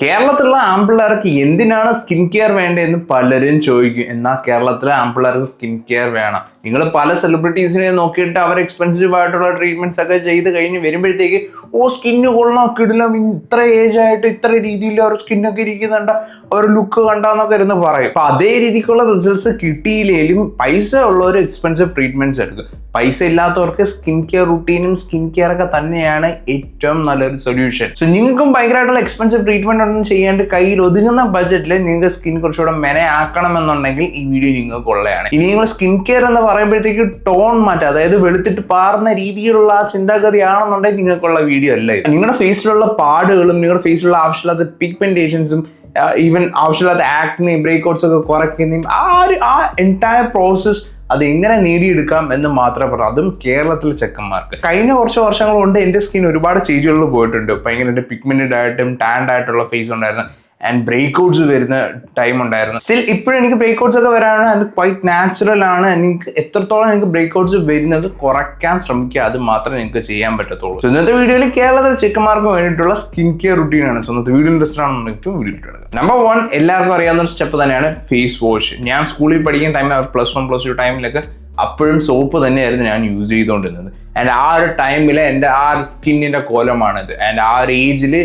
കേരളത്തിലുള്ള ആമ്പിള്ളേർക്ക് എന്തിനാണ് skin care വേണ്ടതെന്ന് പലരും ചോദിക്കും. എന്നാൽ കേരളത്തിലെ ആമ്പിള്ളേർക്ക് സ്കിൻ കെയർ വേണം. നിങ്ങൾ പല സെലിബ്രിറ്റീസിനെ നോക്കിയിട്ട് അവർ എക്സ്പെൻസീവ് ആയിട്ടുള്ള ട്രീറ്റ്മെന്റ്സ് ഒക്കെ ചെയ്ത് കഴിഞ്ഞ് വരുമ്പോഴത്തേക്ക് സ്കിന്ന് കൊള്ളാം, കിടിലം, ഇത്ര ഏജ് ആയിട്ട് ഇത്ര രീതിയിൽ അവർ സ്കിന്നൊക്കെ ഇരിക്കുന്നുണ്ട്, അവർ ലുക്ക് കണ്ടാന്നൊക്കെ ഇരുന്ന് പറയും. അപ്പൊ അതേ രീതിക്കുള്ള റിസൾട്ട്സ് കിട്ടിയില്ലെങ്കിലും പൈസ ഉള്ളവർ എക്സ്പെൻസീവ് ട്രീറ്റ്മെന്റ്സ് എടുക്കും. പൈസ ഇല്ലാത്തവർക്ക് സ്കിൻ കെയർ റുട്ടീനും സ്കിൻ കെയർ ഒക്കെ തന്നെയാണ് ഏറ്റവും നല്ലൊരു സൊല്യൂഷൻ. സോ നിങ്ങൾക്കും ഭയങ്കരമായിട്ടുള്ള എക്സ്പെൻസീവ് ട്രീറ്റ്മെന്റ് ഒന്നും ചെയ്യാണ്ട് കയ്യിൽ ഒതുങ്ങുന്ന ബഡ്ജറ്റിൽ നിങ്ങൾക്ക് സ്കിൻ കുറച്ചുകൂടെ മെനയാക്കണമെന്നുണ്ടെങ്കിൽ ഈ വീഡിയോ നിങ്ങൾക്ക് ഉള്ളതാണ്. ഇനി നിങ്ങൾ സ്കിൻ കെയർ എന്ന് പറയുമ്പോഴത്തേക്ക് ടോൺ മാറ്റുക, അതായത് വെളുത്തിട്ട് പാറുന്ന രീതിയിലുള്ള ആ ചിന്താഗതിയാണെന്നുണ്ടെങ്കിൽ നിങ്ങൾക്കുള്ള വീഡിയോ അല്ല ഇത്. നിങ്ങളുടെ ഫേസിലുള്ള പാടുകളും നിങ്ങളുടെ ഫേസിലുള്ള ആവശ്യമില്ലാത്ത പിഗ്മെന്റേഷൻസും ഈവൻ ആവശ്യമില്ലാത്ത ആക്നെ ബ്രേക്ക്ഔട്ട്സ് ഒക്കെ കുറയ്ക്കുന്നതും ആ എൻറ്റയർ പ്രോസസ് അത് എങ്ങനെ നേടിയെടുക്കാം എന്ന് മാത്രമേ പറയാം. അതും കേരളത്തിലെ ചെക്കന്മാർക്ക്. കഴിഞ്ഞ കുറച്ച് വർഷങ്ങൾ കൊണ്ട് എൻ്റെ സ്കിൻ ഒരുപാട് സ്റ്റേജുകളിൽ പോയിട്ടുണ്ട്. ഭയങ്കര പിഗ്മെന്റഡ് ആയിട്ടും ടാൻഡ് ആയിട്ടുള്ള ഫേസ് ഉണ്ടായിരുന്നു, ആൻഡ് ബ്രേക്ക്ഔട്ട്സ് വരുന്ന ടൈം ഉണ്ടായിരുന്നു. സ്റ്റിൽ ഇപ്പോഴും എനിക്ക് ബ്രേക്ക്ഔട്ട്സ് ഒക്കെ വരാണ്, അത് ക്വൈറ്റ് നാച്ചുറൽ ആണ്. എനിക്ക് എത്രത്തോളം എനിക്ക് ബ്രേക്ക്ഔട്ട്സ് വരുന്നത് കുറയ്ക്കാൻ ശ്രമിക്കുക, അത് മാത്രമേ നിങ്ങൾക്ക് ചെയ്യാൻ പറ്റത്തുള്ളൂ. ഇന്നത്തെ വീഡിയോയിൽ കേരളത്തിലെ ചെക്കന്മാർക്ക് വേണ്ടിയിട്ടുള്ള സ്കിൻ കെയർ റുട്ടീനാണ്. ഇന്നത്തെ വീഡിയോ ഇൻട്രസ്റ്റ് ആണെന്നുണ്ടെങ്കിൽ വീഡിയോ ഇട്ടുണ്ട്. നമ്പർ 1, എല്ലാവർക്കും അറിയാവുന്ന ഒരു സ്റ്റെപ്പ് തന്നെയാണ് ഫേസ് വാഷ്. ഞാൻ സ്കൂളിൽ പഠിക്കുന്ന ടൈമിൽ +1 +2 ടൈമിലൊക്കെ അപ്പോഴും സോപ്പ് തന്നെയായിരുന്നു ഞാൻ യൂസ് ചെയ്തുകൊണ്ടിരുന്നത്. ആൻഡ് ആ ഒരു ടൈമിൽ എൻ്റെ ആ സ്കിന്നിന്റെ കോലമാണിത്. ആൻഡ് ആ ഒരു ഏജിൽ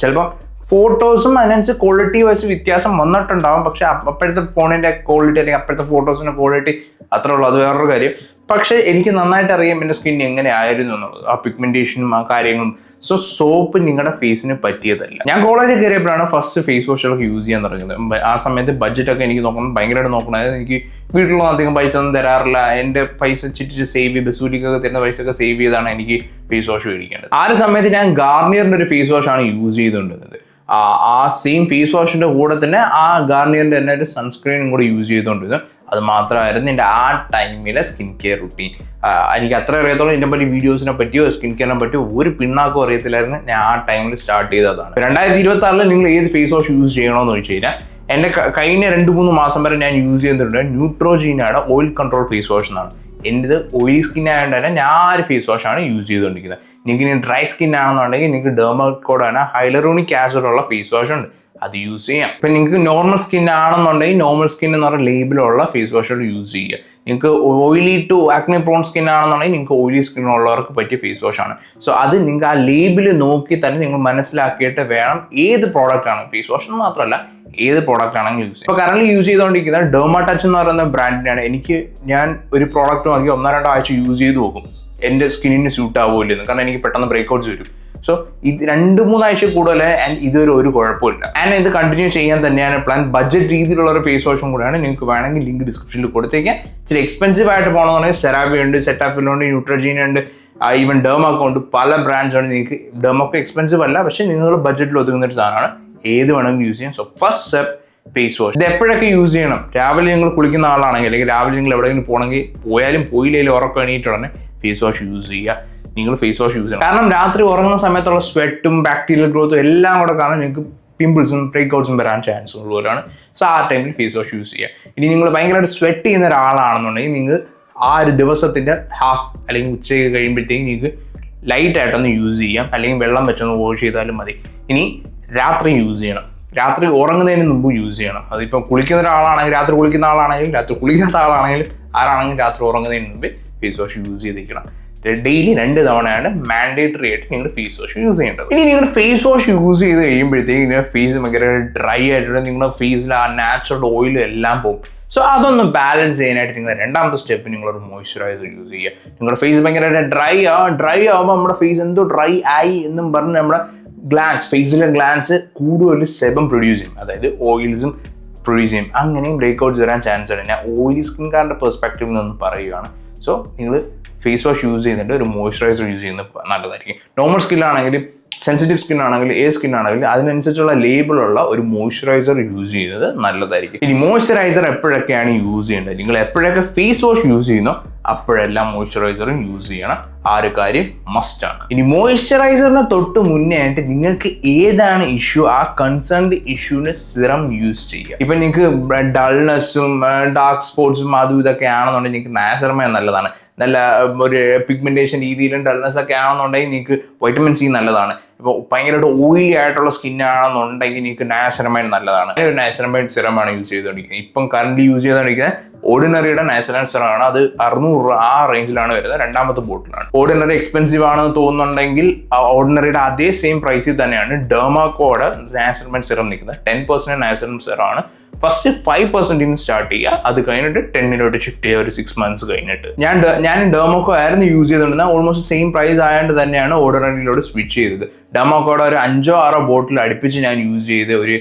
ചിലപ്പോൾ ഫോട്ടോസും അതിനനുസരിച്ച് ക്വാളിറ്റി വൈസ് വ്യത്യാസം വന്നിട്ടുണ്ടാവും. പക്ഷെ അപ്പോഴത്തെ ഫോണിന്റെ ക്വാളിറ്റി അല്ലെങ്കിൽ അപ്പോഴത്തെ ഫോട്ടോസിന്റെ ക്വാളിറ്റി അത്രേ ഉള്ളൂ, അത് വേറൊരു കാര്യം. പക്ഷെ എനിക്ക് നന്നായിട്ട് അറിയാം എൻ്റെ സ്കിൻ എങ്ങനെ ആയിരുന്നു എന്നുള്ളത്, ആ പിഗ്മെന്റേഷനും ആ കാര്യങ്ങളും. സോ സോപ്പ് നിങ്ങളുടെ ഫേസിന് പറ്റിയതല്ല. ഞാൻ കോളേജിൽ കയറിയപ്പോഴാണ് ഫസ്റ്റ് ഫേസ് വാഷുകളൊക്കെ യൂസ് ചെയ്യാൻ തുടങ്ങിയത്. ആ സമയത്ത് ബഡ്ജറ്റൊക്കെ എനിക്ക് നോക്കണം, ഭയങ്കരമായിട്ട് നോക്കണം. അതായത് എനിക്ക് വീട്ടിലൊന്നും അധികം പൈസ ഒന്നും തരാറില്ല. എൻ്റെ പൈസ ചിറ്റിച്ച് സേവ് ചെയ്ത് ബസൂരിക്കൊക്കെ തരുന്ന പൈസ ഒക്കെ സേവ് ചെയ്താണ് എനിക്ക് ഫേസ് വാഷ് മേടിക്കേണ്ടത്. ആ ഒരു സമയത്ത് ഞാൻ ഗാർണിയറിന്റെ ഒരു ഫേസ് വാഷ് ആണ് യൂസ് ചെയ്തുകൊണ്ടിരുന്നത്. ആ സെയിം ഫേസ് വാഷിന്റെ കൂടെ തന്നെ ആ ഗാർണിയറിന്റെ തന്നെ ഒരു സൺസ്ക്രീനും കൂടെ യൂസ് ചെയ്തുകൊണ്ടിരുന്നു. അത് മാത്രമായിരുന്നു എൻ്റെ ആ ടൈമിലെ സ്കിൻ കെയർ റുട്ടീൻ. എനിക്ക് അത്ര അറിയത്തോളം ഇതിനെ പറ്റി വീഡിയോസിനെ പറ്റിയോ സ്കിൻ കെയറിനെ പറ്റിയോ ഒരു പിണ്ണാക്കും അറിയത്തില്ലായിരുന്നു. ഞാൻ ആ ടൈമിൽ സ്റ്റാർട്ട് ചെയ്തതാണ്. 2026 നിങ്ങൾ ഏത് ഫേസ് വാഷ് യൂസ് ചെയ്യണമെന്ന് ചോദിച്ചു കഴിഞ്ഞാൽ എൻ്റെ കഴിഞ്ഞ 2-3 മാസം വരെ ഞാൻ യൂസ് ചെയ്തിട്ടുണ്ട് ന്യൂട്രോജീനയുടെ ഓയിൽ കൺട്രോൾ ഫേസ് വാഷ് എന്നാണ്. എൻ്റെ ഓയിലി സ്കിൻ ആയതുകൊണ്ട് തന്നെ ഞാൻ ആ ഒരു ഫേസ് വാഷാണ് യൂസ് ചെയ്തുകൊണ്ടിരിക്കുന്നത്. നിങ്ങൾക്ക് ഇനി ഡ്രൈ സ്കിൻ ആണെന്നുണ്ടെങ്കിൽ നിങ്ങൾക്ക് ഡെർമക്കോഡാണ് ഹൈലറോണിക് ആസിഡ് ഉള്ള ഫേസ് വാഷ് ഉണ്ട്, അത് യൂസ് ചെയ്യാം. ഇപ്പം നിങ്ങൾക്ക് നോർമൽ സ്കിൻ ആണെന്നുണ്ടെങ്കിൽ നോർമൽ സ്കിൻ എന്ന് പറഞ്ഞ ലേബിലുള്ള ഫേസ് വാഷുകൾ യൂസ് ചെയ്യുക. നിങ്ങൾക്ക് oily to acne prone skin ആണെന്നുണ്ടെങ്കിൽ നിങ്ങൾക്ക് ഓയിലി സ്കിൻ ഉള്ളവർക്ക് പറ്റിയ ഫേസ് വാഷ് ആണ്. സോ അത് നിങ്ങൾക്ക് ആ ലേബിൾ നോക്കി തന്നെ നിങ്ങൾ മനസ്സിലാക്കിയിട്ട് വേണം ഏത് പ്രോഡക്റ്റ് ആണ്, ഫേസ് വാഷ് എന്ന് മാത്രമല്ല ഏത് പ്രോഡക്റ്റ് ആണെങ്കിൽ യൂസ് ചെയ്യാം. ഇപ്പോൾ കറന്റ് യൂസ് ചെയ്തുകൊണ്ടിരിക്കുന്ന ഡെർമാടച്ച് എന്ന് പറയുന്ന ബ്രാൻഡിനാണ്. ഞാൻ ഒരു പ്രോഡക്റ്റ് വാങ്ങി 1-2 ആഴ്ച യൂസ് ചെയ്ത് നോക്കും എൻ്റെ സ്കിന്നിന് സ്യൂട്ട് ആവുമല്ലെന്ന്. കാരണം എനിക്ക് പെട്ടെന്ന് ബ്രേക്ക്ഔട്ട്സ് വരും. സോ ഇത് 2-3 ആഴ്ച കൂടുതൽ ആൻഡ് ഇതൊരു കുഴപ്പമില്ല. ആൻഡ് ഇത് കണ്ടിന്യൂ ചെയ്യാൻ തന്നെയാണ് പ്ലാൻ. ബഡ്ജറ്റ് രീതിയിലുള്ള ഒരു ഫേസ് വാഷും കൂടെയാണ്. നിങ്ങൾക്ക് വേണമെങ്കിൽ ലിങ്ക് ഡിസ്ക്രിപ്ഷനിൽ കൊടുത്തേക്കാം. ഇച്ചിരി എക്സ്പെൻസീവ് ആയിട്ട് പോകണമെന്നുണ്ടെങ്കിൽ സെറാവി ഉണ്ട്, സെറ്റാഫിൽ ഉണ്ട്, ന്യൂട്രോജീന ഉണ്ട്, ഈവൻ ഡെർമക്കോ ഉണ്ട്, പല ബ്രാൻഡ്സ് ഉണ്ട്. നിങ്ങൾക്ക് ഡെർമക്കോ എക്സ്പെൻസീവ് അല്ല, പക്ഷെ നിങ്ങൾ ബഡ്ജറ്റിൽ ഒതുങ്ങുന്ന ഒരു സാധനമാണ്. ഏത് വേണമെങ്കിലും യൂസ് ചെയ്യാം. So first step face wash. ഇത് എപ്പോഴൊക്കെ യൂസ് ചെയ്യണം? രാവിലെ നിങ്ങൾ കുളിക്കുന്ന ആളാണെങ്കിൽ അല്ലെങ്കിൽ രാവിലെ നിങ്ങൾ എവിടെയെങ്കിലും പോയാലും പോയില്ലെങ്കിലും ഉറക്കം എണീറ്റുടനെ ഫേസ് വാഷ് യൂസ് ചെയ്യുക. നിങ്ങൾ ഫേസ് വാഷ് യൂസ് ചെയ്യണം. കാരണം രാത്രി ഉറങ്ങുന്ന സമയത്തുള്ള സ്വെറ്റും ബാക്ടീരിയൽ ഗ്രോത്തും എല്ലാം കൂടെ കാരണം നിങ്ങൾക്ക് പിമ്പിൾസും ബ്രേക്ക്ഔട്ട്സും വരാൻ ചാൻസ് ഉള്ളവരാണ്. സോ ആ ടൈമിൽ ഫേസ് വാഷ് യൂസ് ചെയ്യുക. ഇനി നിങ്ങൾ ഭയങ്കരമായിട്ട് സ്വെറ്റ് ചെയ്യുന്ന ഒരാളാണെന്നുണ്ടെങ്കിൽ നിങ്ങൾ ആ ഒരു ദിവസത്തിൻ്റെ ഹാഫ് അല്ലെങ്കിൽ ഉച്ചയ്ക്ക് കഴിയുമ്പോഴത്തേക്കും നിങ്ങൾക്ക് ലൈറ്റായിട്ടൊന്ന് യൂസ് ചെയ്യാം, അല്ലെങ്കിൽ വെള്ളം വെച്ചൊന്ന് വാഷ് ചെയ്താലും മതി. ഇനി രാത്രി യൂസ് ചെയ്യണം. രാത്രി ഉറങ്ങുന്നതിന് മുമ്പ് യൂസ് ചെയ്യണം. അതിപ്പോൾ കുളിക്കുന്ന ഒരാളാണെങ്കിൽ, രാത്രി കുളിക്കുന്ന ആളാണെങ്കിലും രാത്രി കുളിക്കാത്ത ആളാണെങ്കിലും ആരാണെങ്കിലും രാത്രി ഉറങ്ങുന്നതിന് മുമ്പ് ഫേസ് വാഷ് യൂസ് ചെയ്തിരിക്കണം. ഡെയിലി 2 തവണയാണ് മാൻഡേറ്ററി ആയിട്ട് നിങ്ങൾ ഫേസ് വാഷ് യൂസ് ചെയ്യേണ്ടത്. ഇനി നിങ്ങൾ ഫേസ് വാഷ് യൂസ് ചെയ്ത് കഴിയുമ്പോഴത്തേക്ക് നിങ്ങളുടെ ഫേസ് ഭയങ്കര ഡ്രൈ ആയിട്ട് നിങ്ങളുടെ ഫേസിൽ ആ നാച്ചുറൽ ഓയിൽ എല്ലാം പോകും. സോ അതൊന്ന് ബാലൻസ് ചെയ്യാനായിട്ട് നിങ്ങൾ 2ാമത്തെ സ്റ്റെപ്പ് നിങ്ങളൊരു മോയ്സ്ചറൈസർ യൂസ് ചെയ്യുക. നിങ്ങളുടെ ഫേസ് ഭയങ്കര ഡ്രൈ ആകുമ്പോൾ നമ്മുടെ ഫേസ് എന്തോ ഡ്രൈ ആയി എന്നും പറഞ്ഞ് നമ്മുടെ ഫേസിലെ ഗ്ലാൻസ് കൂടുതൽ സെബം പ്രൊഡ്യൂസ് ചെയ്യും, അതായത് ഓയിൽസും പ്രൊഡ്യൂസ് ചെയ്യും. അങ്ങനെയും ബ്രേക്ക്ഔട്ട്സ് വരാൻ ചാൻസ് ഉണ്ട്. ഞാൻ ഓയിലി സ്കിൻകാരുടെ പെർസ്പെക്റ്റീവിൽ നിന്ന് പറയുകയാണ്. സോ നിങ്ങൾ ഫേസ് വാഷ് യൂസ് ചെയ്യുന്നുണ്ട്, ഒരു മോയ്സ്ചറൈസർ യൂസ് ചെയ്യുന്നത് നല്ലതായിരിക്കും. നോർമൽ സ്കിൻ ആണെങ്കിലും സെൻസിറ്റീവ് സ്കിൻ ആണെങ്കിലും ഏത് സ്കിൻ ആണെങ്കിലും അതിനനുസരിച്ചുള്ള ലേബിളുള്ള ഒരു മോയ്സ്ചറൈസർ യൂസ് ചെയ്യുന്നത് നല്ലതായിരിക്കും. ഇനി മോയ്സ്ചറൈസർ എപ്പോഴൊക്കെയാണ് യൂസ് ചെയ്യേണ്ടത്? നിങ്ങൾ എപ്പോഴൊക്കെ ഫേസ് വാഷ് യൂസ് ചെയ്യുന്നോ അപ്പോഴെല്ലാം മോയ്സ്ചറൈസറും യൂസ് ചെയ്യണം. ആ ഒരു കാര്യം മസ്റ്റാണ്. ഇനി മോയ്സ്ചറൈസറിന് തൊട്ട് മുന്നേ ആയിട്ട് നിങ്ങൾക്ക് ഏതാണ് ഇഷ്യൂ, ആ കൺസേൺഡ് ഇഷ്യൂവിന് സിറം യൂസ് ചെയ്യുക. ഇപ്പം നിങ്ങൾക്ക് ഡൾനെസ്സും ഡാർക്ക് സ്പോട്ട്സും അതും ഇതൊക്കെ ആണെന്നുണ്ടെങ്കിൽ നിങ്ങൾക്ക് നാസറമേ നല്ലതാണ്. നല്ല ഒരു പിഗ്മെന്റേഷൻ രീതിയിലും ഡൾനെസ് ഒക്കെ ആണെന്നുണ്ടെങ്കിൽ നിങ്ങൾക്ക് വൈറ്റമിൻ സി നല്ലതാണ്. ഇപ്പോൾ ഭയങ്കരമായിട്ട് ഓയിലി ആയിട്ടുള്ള സ്കിൻ ആണെന്നുണ്ടെങ്കിൽ നിങ്ങൾക്ക് നയാസിനമൈഡ് നല്ലതാണ്. ഒരു നയാസിനമൈഡ് സിറമാണ് യൂസ് ചെയ്തുകൊണ്ടിരിക്കുന്നത്. ഇപ്പം കറന്റ് യൂസ് ചെയ്തുകൊണ്ടിരിക്കുന്നത് ഓർഡിനറിയുടെ നയാസിനമൈഡ് സിറമാണ്. അത് 600 രൂപ ആ റേഞ്ചിലാണ് വരുന്നത്. 2ാമത്തെ ബോട്ടിലാണ്. ഓർഡിനറി എക്സ്പെൻസീവ് ആണെന്ന് തോന്നുന്നുണ്ടെങ്കിൽ ഓർഡിനറിയുടെ അതേ സെയിം പ്രൈസിൽ തന്നെയാണ് ഡെർമാക്കോയുടെ നയാസിനമൈഡ് സിറം നിൽക്കുന്നത്. 10% നയാസിനമൈഡ് സിറം ആണ്. ഫസ്റ്റ് 5% സ്റ്റാർട്ട് ചെയ്യുക, അത് കഴിഞ്ഞിട്ട് 10 ഷിഫ്റ്റ് ചെയ്യുക ഒരു 6 months കഴിഞ്ഞിട്ട്. ഞാൻ ഡെർമാക്കോ ആയിരുന്നു യൂസ് ചെയ്തുകൊണ്ടിരുന്നത്. ഓൾമോസ്റ്റ് സെയിം പ്രൈസ് ആയതുകൊണ്ട് തന്നെയാണ് ഓർഡിനറിയിലോട്ട് സ്വിച്ച് ചെയ്തത്. ഡെർമാക്കോയുടെ ഒരു 5-6 ബോട്ടിൽ അടുപ്പിച്ച് ഞാൻ യൂസ് ചെയ്ത് ഒരു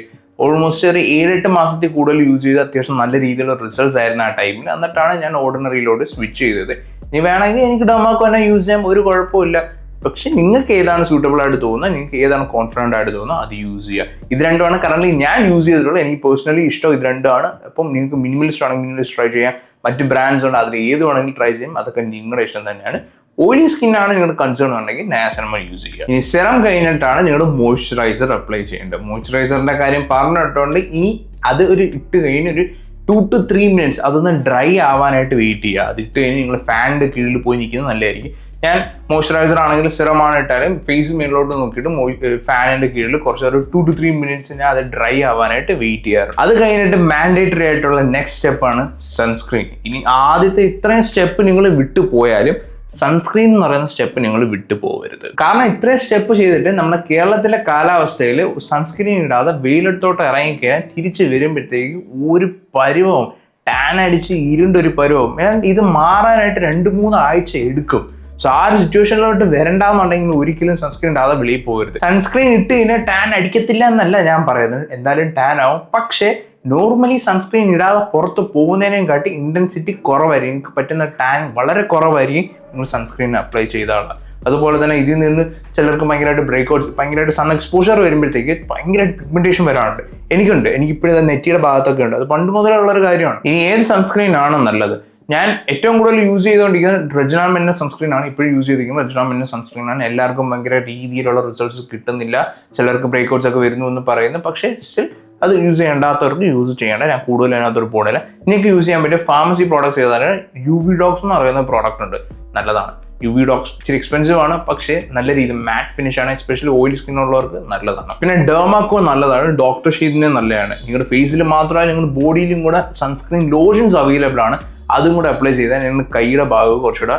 ഓൾമോസ്റ്റ് ഒരു 7-8 മാസത്തിൽ കൂടുതൽ യൂസ് ചെയ്ത് അത്യാവശ്യം നല്ല രീതിയിലുള്ള റിസൾട്ട്സ് ആയിരുന്നു ആ ടൈമിൽ. എന്നിട്ടാണ് ഞാൻ ഓർഡിനറിയിലോട്ട് സ്വിച്ച് ചെയ്തത്. ഇനി വേണമെങ്കിൽ എനിക്ക് ഡെർമാക്കോ തന്നെ യൂസ് ചെയ്യാൻ ഒരു കുഴപ്പമില്ല. പക്ഷെ നിങ്ങൾക്ക് ഏതാണ് സൂട്ടബിൾ ആയിട്ട് തോന്നുന്നത്, നിങ്ങൾക്ക് ഏതാണ് കോൺഫിഡൻ്റ് ആയിട്ട് തോന്നുന്നത് അത് യൂസ് ചെയ്യുക. ഇത് രണ്ടുമാണ് കറന്റ് ഞാൻ യൂസ് ചെയ്തിട്ടുള്ളത്. എനിക്ക് പേഴ്സണലി ഇഷ്ടം ഇത് രണ്ടുമാണ്. അപ്പം നിങ്ങൾക്ക് മിനിമലിസ്റ്റ് ആണെങ്കിൽ മിനിമലിസ്റ്റ് ട്രൈ ചെയ്യാം. മറ്റ് ബ്രാൻഡ്സ് ഉണ്ട്, അതിൽ ഏത് വേണമെങ്കിൽ ട്രൈ ചെയ്യും. അതൊക്കെ നിങ്ങളുടെ ഇഷ്ടം തന്നെയാണ്. ഓയിലി സ്കിന്നാണ് നിങ്ങളുടെ കൺസേൺ ഉണ്ടെങ്കിൽ നയാസിനമൈഡ് യൂസ് ചെയ്യുക. ഇനി സെറം കഴിഞ്ഞിട്ടാണ് നിങ്ങളുടെ മോയ്സ്ചറൈസർ അപ്ലൈ ചെയ്യേണ്ടത്. മോയ്സ്ചറൈസറിന്റെ കാര്യം പറഞ്ഞിട്ടുണ്ട്. ഇനി അത് ഇട്ട് കഴിഞ്ഞ് ഒരു 2 to 3 minutes അതൊന്ന് ഡ്രൈ ആവാനായിട്ട് വെയിറ്റ് ചെയ്യുക. അത് ഇട്ട് കഴിഞ്ഞ് നിങ്ങൾ ഫാനിന്റെ കീഴിൽ പോയി നിൽക്കുന്നത് നല്ലതായിരിക്കും. ഞാൻ മോയ്സ്ചറൈസർ ആണെങ്കിലും സിറമാണ് ഇട്ടാലും ഫേസ് മേലോട്ട് നോക്കിയിട്ട് ഫാനിന്റെ കീഴിൽ കുറച്ച് ഒരു 2 to 3 minutes അത് ഡ്രൈ ആവാനായിട്ട് വെയിറ്റ് ചെയ്യാറുണ്ട്. അത് കഴിഞ്ഞിട്ട് മാൻഡേറ്ററി ആയിട്ടുള്ള നെക്സ്റ്റ് സ്റ്റെപ്പാണ് സൺസ്ക്രീൻ. ഇനി ആദ്യത്തെ ഇത്രയും സ്റ്റെപ്പ് നിങ്ങൾ വിട്ടു പോയാലും സൺസ്ക്രീൻ എന്ന് പറയുന്ന സ്റ്റെപ്പ് നിങ്ങൾ വിട്ടു പോകരുത്. കാരണം ഇത്രയും സ്റ്റെപ്പ് ചെയ്തിട്ട് നമ്മുടെ കേരളത്തിലെ കാലാവസ്ഥയിൽ സൺസ്ക്രീൻ ഇടാതെ വെയിലത്തോട്ട് ഇറങ്ങിക്കഴിയാൻ തിരിച്ച് വരുമ്പോഴത്തേക്ക് ഒരു പരുവവും ടാൻ അടിച്ച് ഇരുണ്ടൊരു പരുവവും ഇത് മാറാനായിട്ട് 2-3 ആഴ്ച എടുക്കും. സോ ആ ഒരു സിറ്റുവേഷനിലോട്ട് വരണ്ടെന്നുണ്ടെങ്കിൽ ഒരിക്കലും സൺസ്ക്രീൻ ഇടാതെ വെളിയിൽ പോകരുത്. സൺസ്ക്രീൻ ഇട്ട് കഴിഞ്ഞാൽ ടാൻ അടിക്കത്തില്ല എന്നല്ല ഞാൻ പറയുന്നത്, എന്തായാലും ടാൻ ആവും. പക്ഷേ നോർമലി സൺസ്ക്രീൻ ഇടാതെ പുറത്ത് പോകുന്നതിനേയും കാട്ടി ഇന്റൻസിറ്റി കുറവായിരിക്കും. നിങ്ങൾക്ക് പറ്റുന്ന ടാൻ വളരെ കുറവായിരിക്കും നിങ്ങൾ സൺസ്ക്രീൻ അപ്ലൈ ചെയ്താളുക. അതുപോലെ തന്നെ ഇതിൽ നിന്ന് ചിലർക്ക് ഭയങ്കരമായിട്ട് ബ്രേക്ക്ഔട്ട്സ്, ഭയങ്കരമായിട്ട് സൺ എക്സ്പോഷർ വരുമ്പോഴത്തേക്ക് ഭയങ്കരമായിട്ട് പിഗ്മെന്റേഷൻ വരാറുണ്ട്. എനിക്കിപ്പോഴും നെറ്റിയുടെ ഭാഗത്തൊക്കെ ഉണ്ട്. അത് പണ്ട് മുതലേ ഉള്ളൊരു കാര്യമാണ്. ഇനി ഏത് സൺസ്ക്രീൻ ആണ് നല്ലത്? ഞാൻ ഏറ്റവും കൂടുതൽ യൂസ് ചെയ്തുകൊണ്ടിരിക്കുന്നത് റെജിന മെന്ന സൺസ്ക്രീൻ ആണ്. ഇപ്പോഴും യൂസ് ചെയ്തിരിക്കുന്നത് റെജിന മെന്ന സൺസ്ക്രീൻ ആണ്. എല്ലാവർക്കും ഭയങ്കര രീതിയിലുള്ള റിസൾട്ട്സ് കിട്ടുന്നില്ല. ചിലർക്ക് ബ്രേക്ക്ഔട്ട്സ് ഒക്കെ വരുന്നു എന്ന് പറയുന്നു. പക്ഷേ സ്റ്റിൽ അത് യൂസ് ചെയ്യേണ്ടാത്തവർക്ക് യൂസ് ചെയ്യേണ്ട. ഞാൻ കൂടുതൽ അതിനകത്തൊരു പോടില്ല. നിങ്ങൾക്ക് യൂസ് ചെയ്യാൻ പറ്റിയ ഫാർമസി പ്രോഡക്ട്സ് ചെയ്താൽ UV ഡോക്സ് എന്ന് പറയുന്ന പ്രോഡക്റ്റ് ഉണ്ട്, നല്ലതാണ്. UV ഡോക്സ് ഇച്ചിരി എക്സ്പെൻസീവ് ആണ്, പക്ഷേ നല്ല രീതിയിൽ മാറ്റ് ഫിനിഷ് ആണ്. എസ്പെഷ്യലി ഓയിലി സ്കിൻ ഉള്ളവർക്ക് നല്ലതാണ്. പിന്നെ ഡെർമാക്കോ നല്ലതാണ്, ഡോക്ടർ ഷീറ്റിനെ നല്ലതാണ്. നിങ്ങളുടെ ഫേസിൽ മാത്രമല്ല നിങ്ങളുടെ ബോഡിയിലും കൂടെ സൺസ്ക്രീൻ ലോഷൻസ് അവൈലബിൾ ആണ്. അതും കൂടെ അപ്ലൈ ചെയ്താൽ നിങ്ങളുടെ കൈയുടെ ഭാഗം കുറച്ചുകൂടെ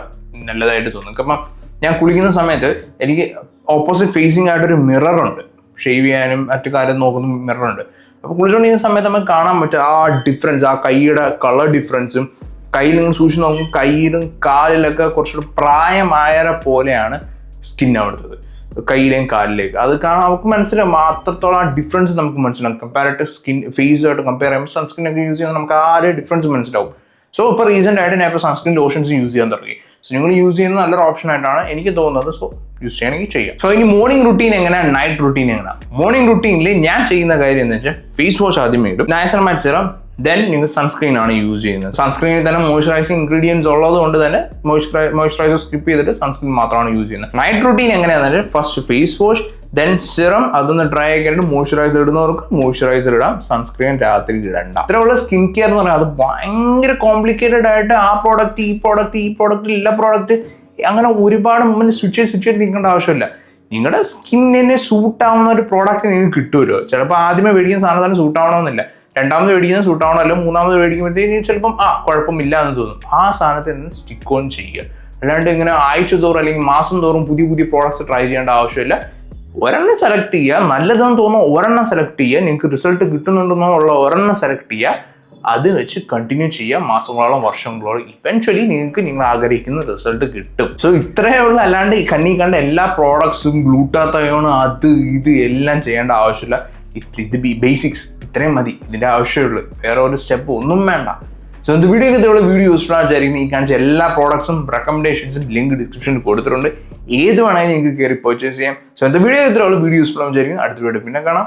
നല്ലതായിട്ട് തോന്നും. കാരണം ഞാൻ കുളിക്കുന്ന സമയത്ത് എനിക്ക് ഓപ്പോസിറ്റ് ഫേസിങ് ആയിട്ടൊരു മിററുണ്ട്, ഷേവ് ചെയ്യാനും മറ്റു കാര്യം നോക്കുന്ന മിററുണ്ട്. അപ്പോൾ കുളിച്ചുകൊണ്ടിരിക്കുന്ന സമയത്ത് നമുക്ക് കാണാൻ പറ്റും ആ ഡിഫറൻസ്, ആ കൈയുടെ കളർ ഡിഫറൻസും. കയ്യിൽ നിങ്ങൾ സൂക്ഷിച്ച് നോക്കുമ്പോൾ കയ്യിലും കാലിലൊക്കെ കുറച്ചുകൂടെ പ്രായമായ പോലെയാണ് സ്കിൻ അവിടുത്തത്, കയ്യിലേയും കാലിലേക്ക്. അത് കാണാൻ നമുക്ക് മനസ്സിലാവും. അത്രത്തോളം ആ ഡിഫറൻസ് നമുക്ക് മനസ്സിലാവും. കമ്പാരറ്റീവ് സ്കിൻ ഫേസുമായിട്ട് കമ്പയർ ചെയ്യുമ്പോൾ സൺസ്ക്രീൻ ഒക്കെ യൂസ് ചെയ്യുമ്പോൾ നമുക്ക് ആ ഒരു ഡിഫറൻസ് മനസ്സിലാവും. സോ ഇപ്പോൾ റീസെൻ്റ് ആയിട്ട് ഞാൻ ഇപ്പോൾ സൺസ്ക്രീൻ ലോഷൻസ് യൂസ് ചെയ്യാൻ തുടങ്ങി. സോ നിങ്ങൾ യൂസ് ചെയ്യുന്നത് നല്ലൊരു ഓപ്ഷൻ ആയിട്ടാണ് എനിക്ക് തോന്നുന്നത്. സോ യൂസ് ചെയ്യണമെങ്കിൽ ചെയ്യാം. സോ ഇനി മോർണിംഗ് റുട്ടീൻ എങ്ങനെയാണ്, നൈറ്റ് റുട്ടീൻ എങ്ങനെയാണ്? മോർണിംഗ് റുട്ടീനിൽ ഞാൻ ചെയ്യുന്ന കാര്യം എന്ന് വെച്ചാൽ ഫേസ് വാഷ് ആദ്യം ഇടും, നയാസിനമൈഡ് സിറം, ദെൻ നിങ്ങൾ സൺസ്ക്രീൻ ആണ് യൂസ് ചെയ്യുന്നത്. സൺസ്ക്രീനിൽ തന്നെ മോയ്സ്ചറൈസിങ് ഇൻഗ്രീഡിയൻസ് ഉള്ളത് കൊണ്ട് തന്നെ മോയ്സ്ചറൈസർ സ്കിപ്പ് ചെയ്തിട്ട് സൺസ്ക്രീൻ മാത്രമാണ് യൂസ് ചെയ്യുന്നത്. നൈറ്റ് റുട്ടീൻ എങ്ങനെയാണെന്ന് വെച്ചാൽ first phase wash, then serum, അതൊന്ന് ഡ്രൈ ആക്കിയിട്ട് മോയ്സ്ചറൈസർ ഇടുന്നവർക്ക് മോയ്സ്ചറൈസർ ഇടാം, സൺസ്ക്രീൻ രാത്രി ഇടണ്ട. ഇത്രയുള്ള സ്കിൻ കെയർ എന്ന് പറഞ്ഞാൽ അത് ഭയങ്കര കോംപ്ലിക്കേറ്റഡ് ആയിട്ട് ആ പ്രോഡക്റ്റ് ഈ പ്രോഡക്റ്റ് എല്ലാ പ്രോഡക്റ്റ് അങ്ങനെ ഒരുപാട് മുമ്പിൽ സ്വിച്ച് ചെയ്ത് നിൽക്കേണ്ട ആവശ്യമില്ല. നിങ്ങളുടെ സ്കിന്നിനെ സൂട്ട് ആവുന്ന ഒരു പ്രോഡക്റ്റ് നിങ്ങൾക്ക് കിട്ടുമല്ലോ. ചിലപ്പോൾ ആദ്യമേ മേടിക്കുന്ന സാധനം തന്നെ സൂട്ട് ആവണമെന്നില്ല, രണ്ടാമത് മേടിക്കുന്നത് സൂട്ട് ആവണമല്ലോ, മൂന്നാമത് മേടിക്കുമ്പോഴത്തേക്ക് ചിലപ്പം കുഴപ്പമില്ല എന്ന് തോന്നും. ആ സാധനത്തിൽ നിന്ന് സ്റ്റിക്ക് ഓൺ ചെയ്യുക. അല്ലാണ്ട് ഇങ്ങനെ ആഴ്ച തോറും അല്ലെങ്കിൽ മാസം തോറും പുതിയ പ്രോഡക്ട്സ് ട്രൈ ചെയ്യേണ്ട ആവശ്യമില്ല. ഒരെണ്ണം സെലക്ട് ചെയ്യുക, നല്ലതെന്ന് തോന്നുന്നു ഒരെണ്ണം സെലക്ട് ചെയ്യുക, നിങ്ങൾക്ക് റിസൾട്ട് കിട്ടുന്നുണ്ടെന്നുള്ള ഒരെണ്ണം സെലക്ട് ചെയ്യുക, അത് വെച്ച് കണ്ടിന്യൂ ചെയ്യുക മാസങ്ങളോളം വർഷങ്ങളോളം. ഇവൻച്വലി നിങ്ങൾ ആഗ്രഹിക്കുന്ന റിസൾട്ട് കിട്ടും. സോ ഇത്രയേ ഉള്ളൂ. അല്ലാണ്ട് ഈ കണ്ണി കണ്ട എല്ലാ പ്രോഡക്ട്സും ഗ്ലൂട്ടാത്തയോൺ അത് ഇത് എല്ലാം ചെയ്യേണ്ട ആവശ്യമില്ല. ഇത് ബേസിക്സ് ഇത്രയും മതി, ഇതിൻ്റെ ആവശ്യമുള്ളൂ. വേറെ ഒരു സ്റ്റെപ്പ് ഒന്നും വേണ്ട. സോ ഇത് വീഡിയോ യൂസ്ഫുൾ ആയിട്ടായിരിക്കും. ഈ കാണിച്ച എല്ലാ പ്രോഡക്ട്സും റെക്കമെൻഡേഷൻസും ലിങ്ക് ഡിസ്ക്രിപ്ഷനിൽ കൊടുത്തിട്ടുണ്ട്. ഏത് വേണമെങ്കിലും നിങ്ങൾക്ക് കയറി പർച്ചേസ് ചെയ്യാം. സോ വീഡിയോ യൂസ്ഫുൾ ആയിരിക്കും. അടുത്ത വീഡിയോ പിന്നെ കാണാം.